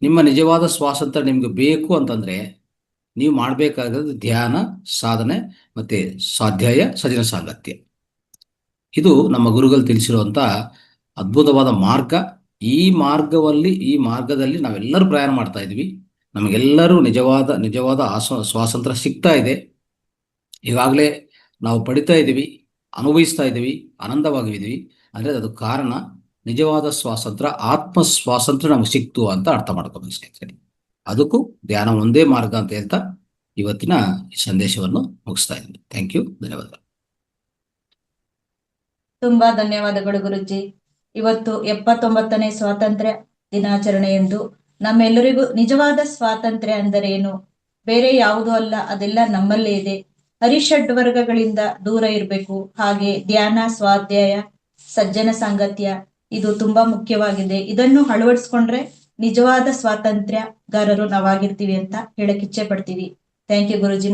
ನಿಮ್ಮ ನಿಜವಾದ ಸ್ವಾತಂತ್ರ್ಯ ನಿಮ್ಗೆ ಬೇಕು ಅಂತಂದ್ರೆ ನೀವು ಮಾಡಬೇಕಾದ ಧ್ಯಾನ, ಸಾಧನೆ ಮತ್ತೆ ಸ್ವಾಧ್ಯಾಯ, ಸಜನ ಸಾಂಗತ್ಯ. ಇದು ನಮ್ಮ ಗುರುಗಳು ತಿಳಿಸಿರುವಂಥ ಅದ್ಭುತವಾದ ಮಾರ್ಗ. ಈ ಮಾರ್ಗದಲ್ಲಿ ನಾವೆಲ್ಲರೂ ಪ್ರಯಾಣ ಮಾಡ್ತಾ ಇದ್ವಿ. ನಮಗೆಲ್ಲರೂ ನಿಜವಾದ ಸ್ವಾತಂತ್ರ್ಯ ಸಿಗ್ತಾ ಇದೆ. ಈಗಾಗಲೇ ನಾವು ಪಡಿತಾ ಇದ್ದೀವಿ, ಅನುಭವಿಸ್ತಾ ಇದ್ದೀವಿ, ಆನಂದವಾಗಿದ್ದೀವಿ. ಅಂದರೆ ಅದು ಕಾರಣ ನಿಜವಾದ ಸ್ವಾತಂತ್ರ್ಯ, ಆತ್ಮ ಸ್ವಾತಂತ್ರ್ಯ ನಮಗೆ ಸಿಕ್ತು ಅಂತ ಅರ್ಥ ಮಾಡ್ಕೋಬೇಕು ಸ್ನೇಹಿತರೆ. ಅದಕ್ಕೂ ಧ್ಯಾನ ಒಂದೇ ಮಾರ್ಗ ಅಂತ ಹೇಳ್ತಾ ಇವತ್ತಿನ ಈ ಸಂದೇಶವನ್ನು ಮುಗಿಸ್ತಾ ಇದ್ದೀನಿ. ಥ್ಯಾಂಕ್ ಯು, ಧನ್ಯವಾದ. ತುಂಬಾ ಧನ್ಯವಾದಗಳು ಗುರುಜಿ. ಇವತ್ತು 79ನೇ ಸ್ವಾತಂತ್ರ್ಯ ದಿನಾಚರಣೆ ಎಂದು ನಮ್ಮೆಲ್ಲರಿಗೂ ನಿಜವಾದ ಸ್ವಾತಂತ್ರ್ಯ ಅಂದರೆ ಏನು, ಬೇರೆ ಯಾವುದೂ ಅಲ್ಲ, ಅದೆಲ್ಲ ನಮ್ಮಲ್ಲೇ ಇದೆ. ಹರಿಷಡ್ ವರ್ಗಗಳಿಂದ ದೂರ ಇರಬೇಕು. ಹಾಗೆ ಧ್ಯಾನ, ಸ್ವಾಧ್ಯಾಯ, ಸಜ್ಜನ ಸಾಂಗತ್ಯ ಇದು ತುಂಬಾ ಮುಖ್ಯವಾಗಿದೆ. ಇದನ್ನು ಅಳವಡಿಸ್ಕೊಂಡ್ರೆ ನಿಜವಾದ ಸ್ವಾತಂತ್ರ್ಯಗಾರರು ನಾವಾಗಿರ್ತೀವಿ ಅಂತ ಹೇಳಕ್ ಇಚ್ಛೆ ಪಡ್ತೀವಿ. Thank you Guruji.